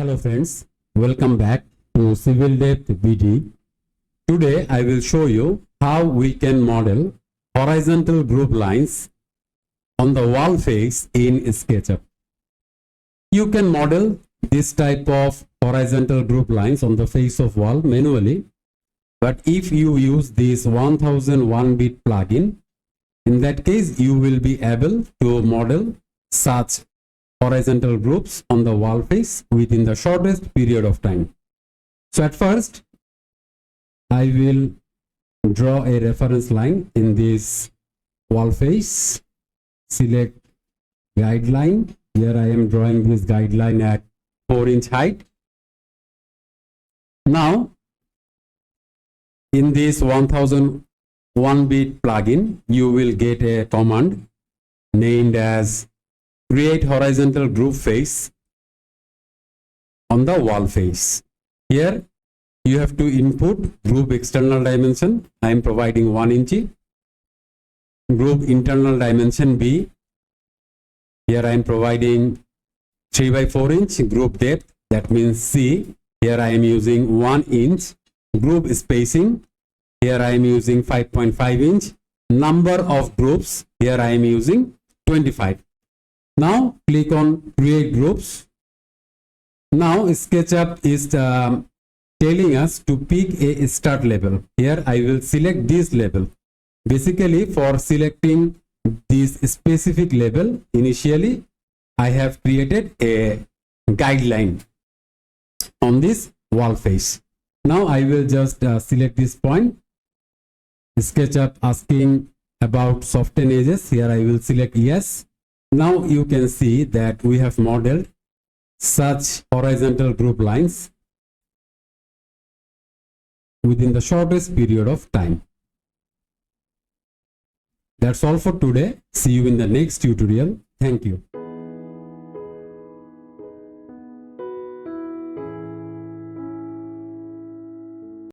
Hello friends, welcome back to CIVILDEPTH-BD. Today I will show you how we can model horizontal group lines on the wall face in SketchUp. You can model this type of horizontal group lines on the face of wall manually, but if you use this 1001-bit plugin, in that case you will be able to model such horizontal groups on the wall face within the shortest period of time. So at first, I will draw a reference line in this wall face. Select guideline. Here I am drawing this guideline at 4-inch height. Now, in this 1001-bit plugin, you will get a command named as create horizontal group face on the wall face. Here you have to input group external dimension. I am providing 1 inch. Group internal dimension B. Here I am providing 3 by 4 inch. Group depth, that means C. Here I am using 1 inch. Group spacing, here I am using 5.5 inch. Number of groups, here I am using 25. Now click on create groups. Now SketchUp is telling us to pick a start level. Here I will select this level. Basically, for selecting this specific level, initially I have created a guideline on this wall face. Now I will just select this point. SketchUp asking about soften edges. Here I will select yes. Now you can see that we have modeled such horizontal group lines within the shortest period of time. That's all for today. See you in the next tutorial. Thank you.